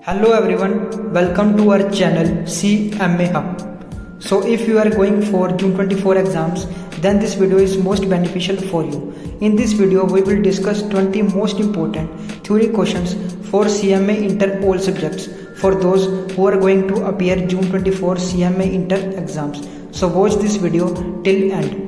Hello everyone, welcome to our channel CMA Hub. So if you are going for June 24 exams, then this video is most beneficial for you. In this video, we will discuss 20 most important theory questions for CMA Inter all subjects for those who are going to appear June 24 CMA Inter exams. So watch this video till end.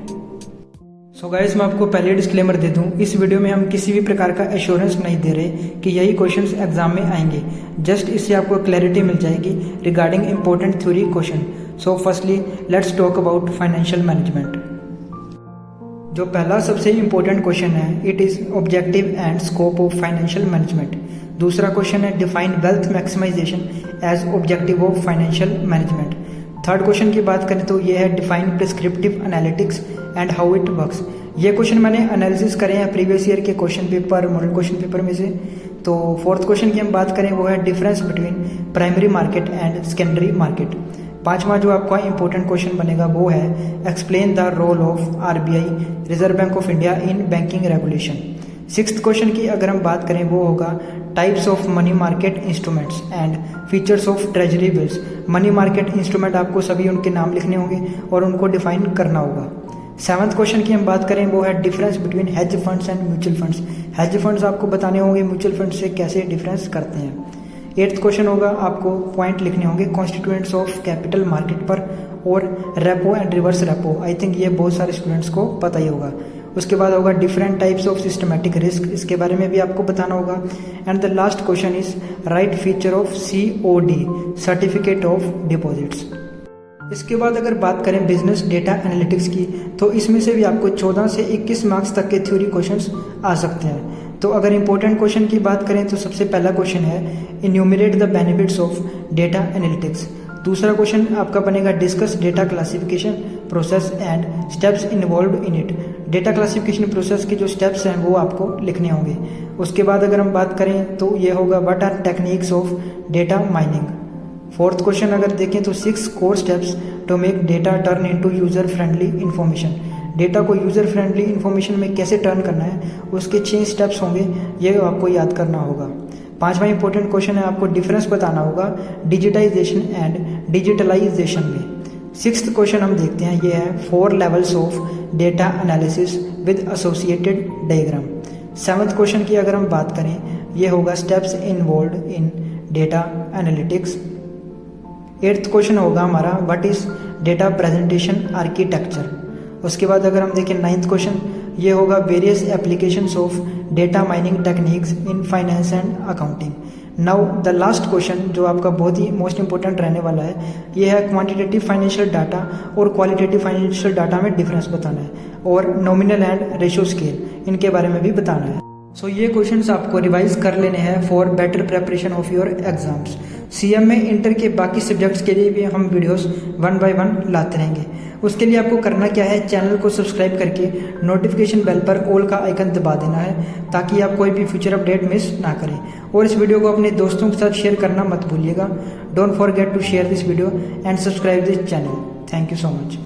So guys मैं आपको पहले disclaimer दे दूं, इस video में हम किसी भी प्रकार का एश्योरेंस नहीं दे रहे कि यही क्वेश्चंस एग्जाम में आएंगे। जस्ट इससे आपको क्लैरिटी मिल जाएगी regarding important theory question. So firstly let's talk about financial management. जो पहला सबसे इंपॉर्टेंट क्वेश्चन है, it is objective and scope of financial management. दूसरा क्वेश्चन है define wealth maximisation as objective of financial management. Third question की बात करें तो ये है define prescriptive analytics and how it works. ये क्वेश्चन मैंने एनालिसिस करे हैं प्रीवियस ईयर के question paper, model question paper में से। तो फोर्थ क्वेश्चन की हम बात करें वो है difference between primary market and secondary market. पांचवा जो आपका इंपॉर्टेंट क्वेश्चन बनेगा वो है explain the role of RBI reserve bank of India in banking regulation. Sixth question की अगर हम बात करें वो होगा types of money market instruments and features of treasury bills. Money market instrument आपको सभी उनके नाम लिखने होंगे और उनको डिफाइन करना होगा। सेवंथ क्वेश्चन की हम बात करें वो है difference between hedge funds and mutual funds. Hedge funds आपको बताने होंगे म्यूचुअल फंड से कैसे डिफरेंस करते हैं। एट्थ क्वेश्चन होगा आपको पॉइंट लिखने होंगे कॉन्स्टिट्यूएंट्स ऑफ कैपिटल मार्केट पर और repo and reverse repo. I think ये बहुत सारे स्टूडेंट्स को पता ही होगा। उसके बाद होगा different types of systematic risk, इसके बारे में भी आपको बताना होगा। And the last question is right feature of COD certificate of deposits. इसके बाद अगर बात करें बिजनेस डेटा एनालिटिक्स की, तो इसमें से भी आपको 14 से 21 मार्क्स तक के थ्योरी क्वेश्चंस आ सकते हैं। तो अगर इंपॉर्टेंट क्वेश्चन की बात करें तो सबसे पहला क्वेश्चन है enumerate the benefits of data analytics. दूसरा क्वेश्चन आपका बनेगा discuss data classification process and steps involve in it. Data classification process के जो स्टेप्स हैं वो आपको लिखने होंगे। उसके बाद अगर हम बात करें तो ये होगा what are techniques of data mining. Fourth question अगर देखें तो 6 core steps to make data turn into user friendly information. Data को यूजर फ्रेंडली इन्फॉर्मेशन में कैसे टर्न करना है उसके 6 स्टेप्स होंगे, ये आपको याद करना होगा। पांचवा इंपॉर्टेंट क्वेश्चन है आपको डिफरेंस बताना होगा डिजिटाइजेशन एंड डिजिटलाइजेशन में। सिक्स्थ क्वेश्चन हम देखते हैं, ये है 4 levels of data analysis with associated diagram. Seventh question की अगर हम बात करें ये होगा steps involve in data analytics. Eighth question होगा हमारा what is data presentation architecture. उसके बाद अगर हम देखें नाइन्थ क्वेश्चन, ये होगा various applications of data mining techniques in finance and accounting. Now the last question जो आपका बहुत ही मोस्ट इंपॉर्टेंट रहने वाला है, ये है क्वांटिटेटिव फाइनेंशियल डाटा और क्वालिटेटिव फाइनेंशियल डाटा में डिफरेंस बताना है और नॉमिनल एंड रेशियो स्केल, इनके बारे में भी बताना है। सो ये क्वेश्चंस आपको रिवाइज कर लेने हैं for better preparation of your exams. CMA inter के बाकी सब्जेक्ट्स के लिए भी हम वीडियोस 1 बाय 1 लाते रहेंगे। उसके लिए आपको करना क्या है, चैनल को सब्सक्राइब करके नोटिफिकेशन बेल पर ऑल का आइकन दबा देना है ताकि आप कोई भी फ्यूचर अपडेट मिस ना करें। और इस वीडियो को अपने दोस्तों के साथ शेयर करना मत भूलिएगा। Don't forget to share this video and subscribe this channel. Thank you so much.